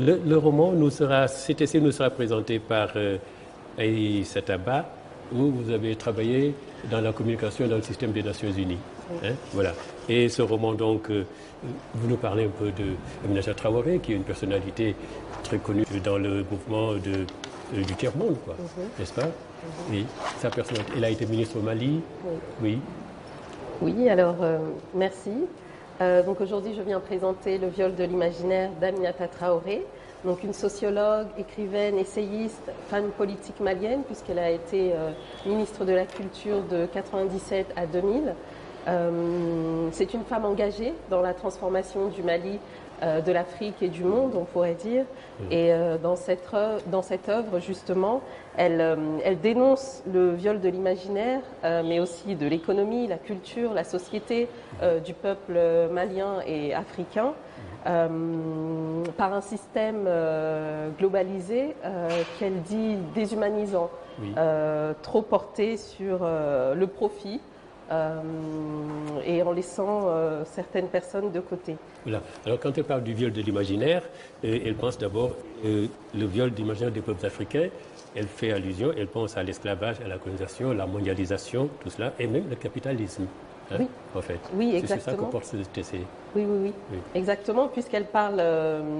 Le roman cet essai nous sera présenté par Aïe Sataba, où vous avez travaillé dans la communication dans le système des Nations Unies. Hein, voilà. Et ce roman, donc, vous nous parlez un peu de Aminata Traoré, qui est une personnalité très connue dans le mouvement du tiers-monde, quoi, n'est-ce pas? Oui, sa personnalité. Elle a été ministre au Mali. Oui. Oui, alors merci. Donc aujourd'hui, je viens présenter Le viol de l'imaginaire d'Aminata Traoré, donc une sociologue, écrivaine, essayiste, femme politique malienne, puisqu'elle a été ministre de la Culture de 1997 à 2000. C'est une femme engagée dans la transformation du Mali, de l'Afrique et du monde, on pourrait dire. Et dans cette œuvre, justement, elle dénonce le viol de l'imaginaire, mais aussi de l'économie, la culture, la société du peuple malien et africain, par un système globalisé qu'elle dit déshumanisant, trop porté sur le profit. Et en laissant certaines personnes de côté. Voilà. Alors quand elle parle du viol de l'imaginaire, elle pense d'abord le viol de l'imaginaire des peuples africains. Elle fait allusion, elle pense à l'esclavage, à la colonisation, la mondialisation, tout cela, et même le capitalisme. Hein, oui. En fait. Oui, exactement. C'est ça que porte cet essai. Oui. Exactement, puisqu'elle parle,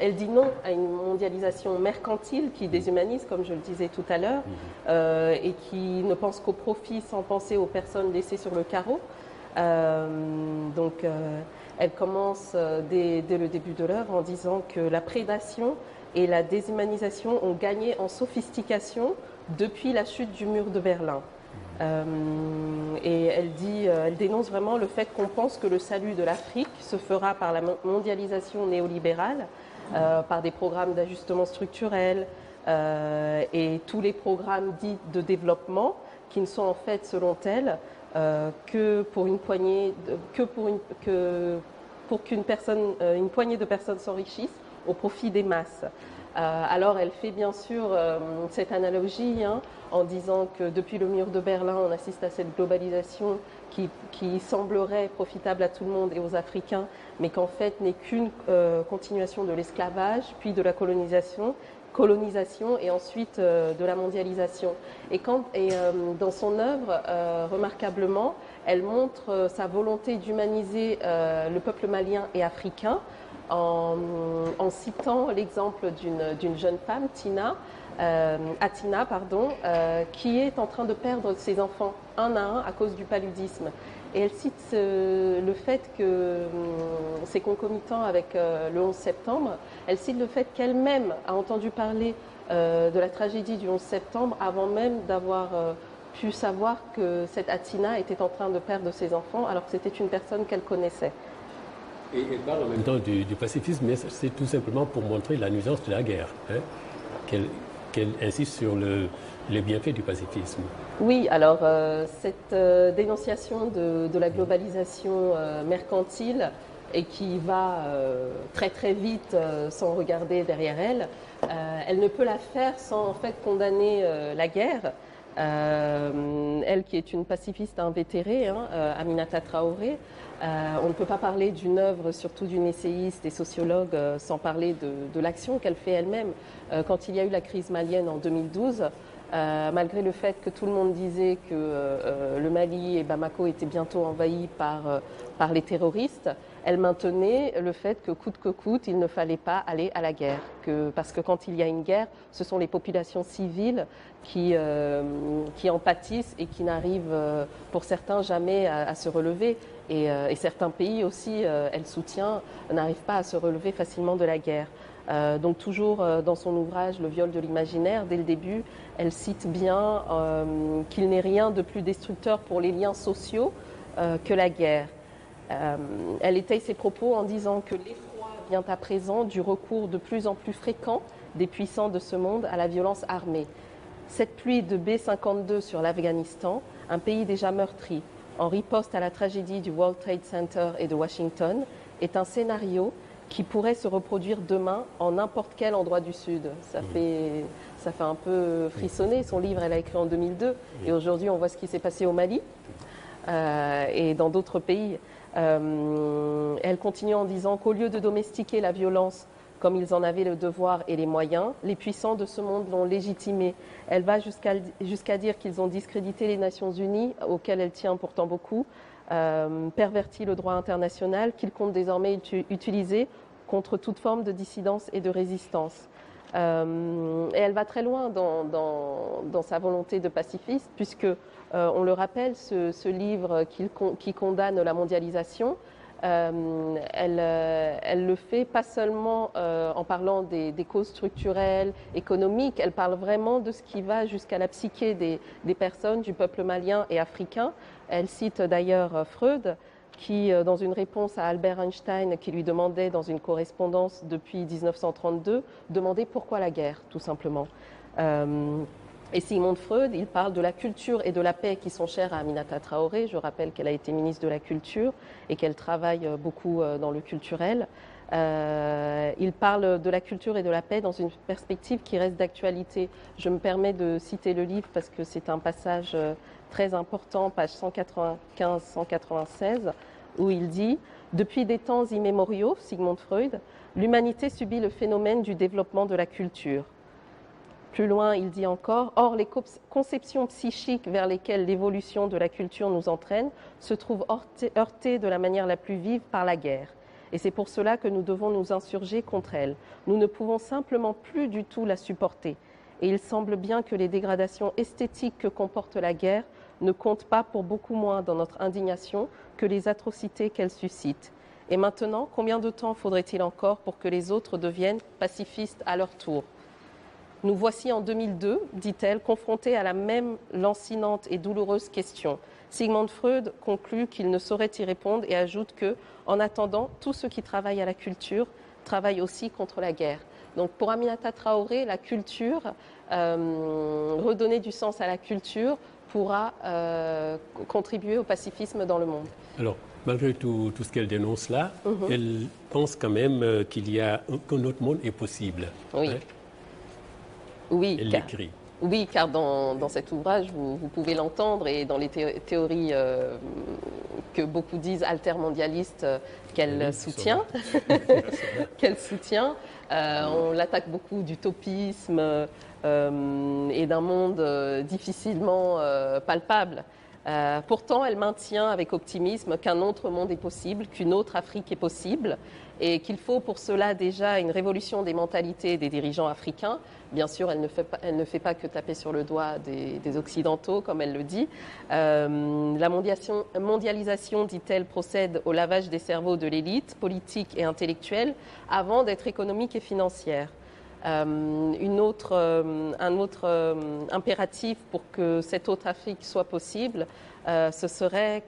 elle dit non à une mondialisation mercantile qui déshumanise, comme je le disais tout à l'heure, et qui ne pense qu'au profit sans penser aux personnes laissées sur le carreau. Donc, elle commence dès le début de l'œuvre en disant que la prédation et la déshumanisation ont gagné en sophistication depuis la chute du mur de Berlin. Et elle dénonce vraiment le fait qu'on pense que le salut de l'Afrique se fera par la mondialisation néolibérale, par des programmes d'ajustement structurel et tous les programmes dits de développement qui ne sont en fait, selon elle, une poignée de personnes s'enrichissent au profit des masses. Alors elle fait bien sûr cette analogie en disant que depuis le mur de Berlin, on assiste à cette globalisation qui semblerait profitable à tout le monde et aux Africains, mais qu'en fait n'est qu'une continuation de l'esclavage, puis de la colonisation et ensuite de la mondialisation. Et dans son œuvre, remarquablement, elle montre sa volonté d'humaniser le peuple malien et africain en citant l'exemple d'une jeune femme, Atina, qui est en train de perdre ses enfants un à un à cause du paludisme. Et elle cite le fait que c'est concomitant avec le 11 septembre, elle cite le fait qu'elle-même a entendu parler de la tragédie du 11 septembre avant même d'avoir pu savoir que cette Atina était en train de perdre ses enfants alors que c'était une personne qu'elle connaissait. Et elle parle en même temps du pacifisme, mais c'est tout simplement pour montrer la nuisance de la guerre, qu'elle insiste sur les bienfaits du pacifisme. Oui, alors cette dénonciation de la globalisation mercantile et qui va très très vite sans regarder derrière elle, elle ne peut la faire sans en fait condamner la guerre. Elle qui est une pacifiste invétérée, Aminata Traoré, on ne peut pas parler d'une œuvre, surtout d'une essayiste et sociologue, sans parler de l'action qu'elle fait elle-même. Quand il y a eu la crise malienne en 2012, malgré le fait que tout le monde disait que le Mali et Bamako étaient bientôt envahis par les terroristes, elle maintenait le fait que coûte, il ne fallait pas aller à la guerre. Parce que quand il y a une guerre, ce sont les populations civiles qui en pâtissent et qui n'arrivent, pour certains, jamais à se relever. Et certains pays aussi, elle soutient, n'arrivent pas à se relever facilement de la guerre. Donc toujours dans son ouvrage Le viol de l'imaginaire, dès le début, elle cite bien qu'il n'est rien de plus destructeur pour les liens sociaux que la guerre. Elle étaye ses propos en disant que l'effroi vient à présent du recours de plus en plus fréquent des puissants de ce monde à la violence armée. Cette pluie de B-52 sur l'Afghanistan, un pays déjà meurtri, en riposte à la tragédie du World Trade Center et de Washington, est un scénario qui pourrait se reproduire demain en n'importe quel endroit du Sud. Ça fait un peu frissonner. Son livre, elle a écrit en 2002. Et aujourd'hui, on voit ce qui s'est passé au Mali et dans d'autres pays. Elle continue en disant qu'au lieu de domestiquer la violence comme ils en avaient le devoir et les moyens. Les puissants de ce monde l'ont légitimé. Elle va jusqu'à dire qu'ils ont discrédité les Nations Unies, auxquelles elle tient pourtant beaucoup, perverti le droit international, qu'il compte désormais utiliser contre toute forme de dissidence et de résistance. Et elle va très loin dans sa volonté de pacifiste, puisque, on le rappelle, ce livre qui condamne la mondialisation, elle le fait pas seulement en parlant des causes structurelles, économiques, elle parle vraiment de ce qui va jusqu'à la psyché des personnes, du peuple malien et africain. Elle cite d'ailleurs Freud, qui, dans une réponse à Albert Einstein, qui lui demandait dans une correspondance depuis 1932, demandait pourquoi la guerre, tout simplement. Et Sigmund Freud, il parle de la culture et de la paix qui sont chères à Aminata Traoré. Je rappelle qu'elle a été ministre de la Culture et qu'elle travaille beaucoup dans le culturel. Il parle de la culture et de la paix dans une perspective qui reste d'actualité. Je me permets de citer le livre parce que c'est un passage très important, page 195-196, où il dit « Depuis des temps immémoriaux, Sigmund Freud, l'humanité subit le phénomène du développement de la culture. » Plus loin, il dit encore « Or, les conceptions psychiques vers lesquelles l'évolution de la culture nous entraîne se trouvent heurtées de la manière la plus vive par la guerre. Et c'est pour cela que nous devons nous insurger contre elle. Nous ne pouvons simplement plus du tout la supporter. Et il semble bien que les dégradations esthétiques que comporte la guerre ne comptent pas pour beaucoup moins dans notre indignation que les atrocités qu'elle suscite. Et maintenant, combien de temps faudrait-il encore pour que les autres deviennent pacifistes à leur tour ? Nous voici en 2002, dit-elle, confrontés à la même lancinante et douloureuse question. Sigmund Freud conclut qu'il ne saurait y répondre et ajoute que, en attendant, tous ceux qui travaillent à la culture travaillent aussi contre la guerre. Donc pour Aminata Traoré, la culture, redonner du sens à la culture, pourra contribuer au pacifisme dans le monde. Alors, malgré tout ce qu'elle dénonce là, elle pense quand même qu'un autre monde est possible. Oui. Hein? Oui, elle l'écrit. Oui, car dans cet ouvrage, vous pouvez l'entendre, et dans les théories que beaucoup disent altermondialistes qu'elle soutient, on l'attaque beaucoup d'utopisme et d'un monde difficilement palpable. Pourtant, elle maintient avec optimisme qu'un autre monde est possible, qu'une autre Afrique est possible, et qu'il faut pour cela déjà une révolution des mentalités des dirigeants africains. Bien sûr, elle ne fait pas que taper sur le doigt des Occidentaux, comme elle le dit. La mondialisation, dit-elle, procède au lavage des cerveaux de l'élite politique et intellectuelle avant d'être économique et financière. Un autre impératif pour que cette autre Afrique soit possible, ce serait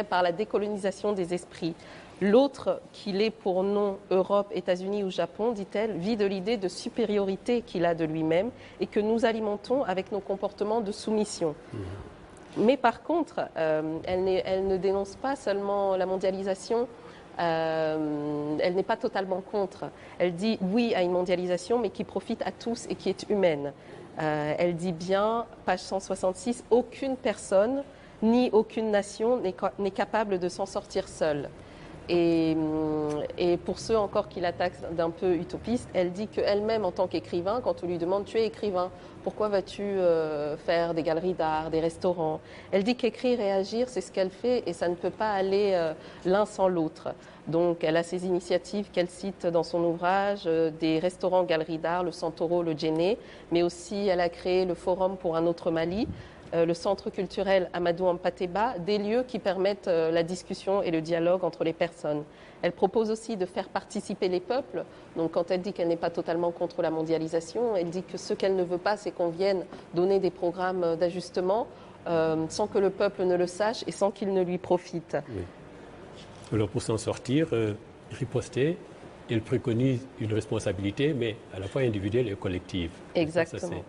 par la décolonisation des esprits. L'autre qu'il est pour nom Europe, États-Unis ou Japon, dit-elle, vit de l'idée de supériorité qu'il a de lui-même et que nous alimentons avec nos comportements de soumission. Mais par contre, elle ne dénonce pas seulement la mondialisation. Elle n'est pas totalement contre. Elle dit oui à une mondialisation, mais qui profite à tous et qui est humaine. Elle dit bien, page 166, aucune personne ni aucune nation n'est capable de s'en sortir seule. Et pour ceux encore qui l'attaquent d'un peu utopiste, elle dit qu'elle-même, en tant qu'écrivain, quand on lui demande « tu es écrivain, pourquoi vas-tu faire des galeries d'art, des restaurants ?» Elle dit qu'écrire et agir, c'est ce qu'elle fait et ça ne peut pas aller l'un sans l'autre. Donc elle a ces initiatives qu'elle cite dans son ouvrage, des restaurants, galeries d'art, le Santoro, le Djéné, mais aussi elle a créé le Forum pour un autre Mali, le centre culturel Amadou Hampâté-Bâ, des lieux qui permettent la discussion et le dialogue entre les personnes. Elle propose aussi de faire participer les peuples. Donc quand elle dit qu'elle n'est pas totalement contre la mondialisation, elle dit que ce qu'elle ne veut pas, c'est qu'on vienne donner des programmes d'ajustement sans que le peuple ne le sache et sans qu'il ne lui profite. Oui. Alors pour s'en sortir, riposter, elle préconise une responsabilité, mais à la fois individuelle et collective. Exactement.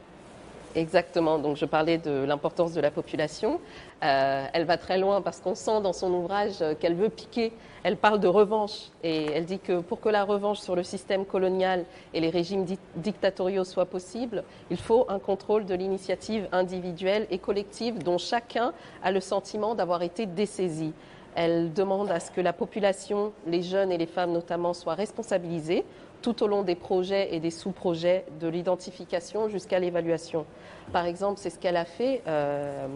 Exactement, donc je parlais de l'importance de la population. Elle va très loin parce qu'on sent dans son ouvrage qu'elle veut piquer. Elle parle de revanche et elle dit que pour que la revanche sur le système colonial et les régimes dictatoriaux soit possible, il faut un contrôle de l'initiative individuelle et collective dont chacun a le sentiment d'avoir été dessaisi. Elle demande à ce que la population, les jeunes et les femmes notamment, soient responsabilisés tout au long des projets et des sous-projets, de l'identification jusqu'à l'évaluation. Par exemple, c'est ce qu'elle a fait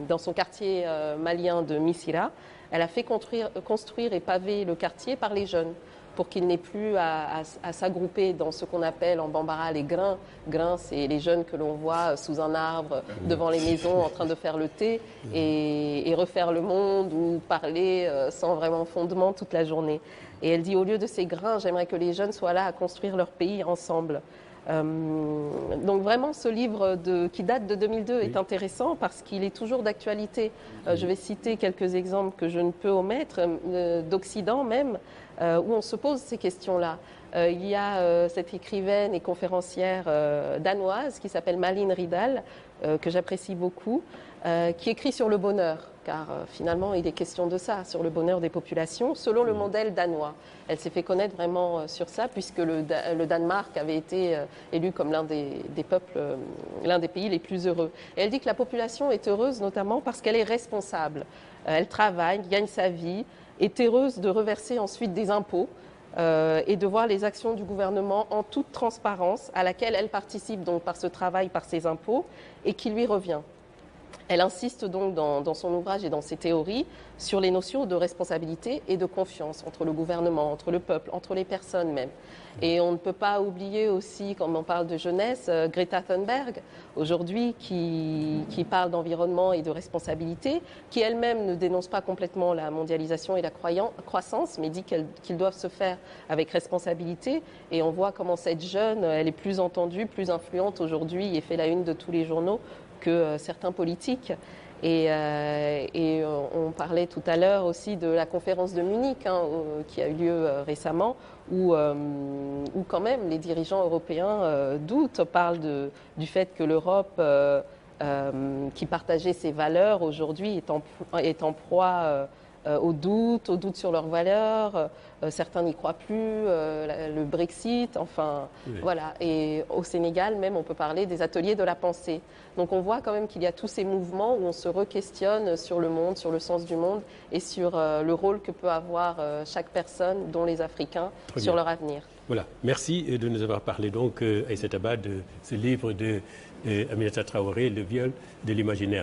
dans son quartier malien de Missira. Elle a fait construire et paver le quartier par les jeunes, pour qu'il n'ait plus à s'agrouper dans ce qu'on appelle en Bambara les grains. Grains, c'est les jeunes que l'on voit sous un arbre, devant les maisons, en train de faire le thé et refaire le monde ou parler sans vraiment fondement toute la journée. Et elle dit, au lieu de ces grains, j'aimerais que les jeunes soient là à construire leur pays ensemble. Donc vraiment, ce livre qui date de 2002 est intéressant parce qu'il est toujours d'actualité. Je vais citer quelques exemples que je ne peux omettre, d'Occident même, où on se pose ces questions-là. Il y a cette écrivaine et conférencière danoise qui s'appelle Malin Ridal, que j'apprécie beaucoup, qui écrit sur le bonheur, car finalement il est question de ça, sur le bonheur des populations, selon le modèle danois. Elle s'est fait connaître vraiment sur ça, puisque le Danemark avait été élu comme l'un des peuples, l'un des pays les plus heureux. Et elle dit que la population est heureuse notamment parce qu'elle est responsable. Elle travaille, gagne sa vie, est heureuse de reverser ensuite des impôts et de voir les actions du gouvernement en toute transparence, à laquelle elle participe donc par ce travail, par ses impôts, et qui lui revient. Elle insiste donc dans son ouvrage et dans ses théories sur les notions de responsabilité et de confiance entre le gouvernement, entre le peuple, entre les personnes même. Et on ne peut pas oublier aussi, quand on parle de jeunesse, Greta Thunberg, aujourd'hui, qui parle d'environnement et de responsabilité, qui elle-même ne dénonce pas complètement la mondialisation et la croissance, mais dit qu'ils doivent se faire avec responsabilité. Et on voit comment cette jeune, elle est plus entendue, plus influente aujourd'hui et fait la une de tous les journaux que certains politiques. Et on parlait tout à l'heure aussi de la conférence de Munich qui a eu lieu récemment, où quand même les dirigeants européens doutent, parlent du fait que l'Europe, qui partageait ses valeurs, aujourd'hui est en proie au doute sur leurs valeurs. Certains n'y croient plus, le Brexit, enfin voilà. Et au Sénégal même, on peut parler des ateliers de la pensée. Donc on voit quand même qu'il y a tous ces mouvements où on se re-questionne sur le monde, sur le sens du monde et sur le rôle que peut avoir chaque personne, dont les Africains, sur leur avenir. Voilà, merci de nous avoir parlé donc, Aïssata Ba, de ce livre de Aminata Traoré, Le viol de l'imaginaire.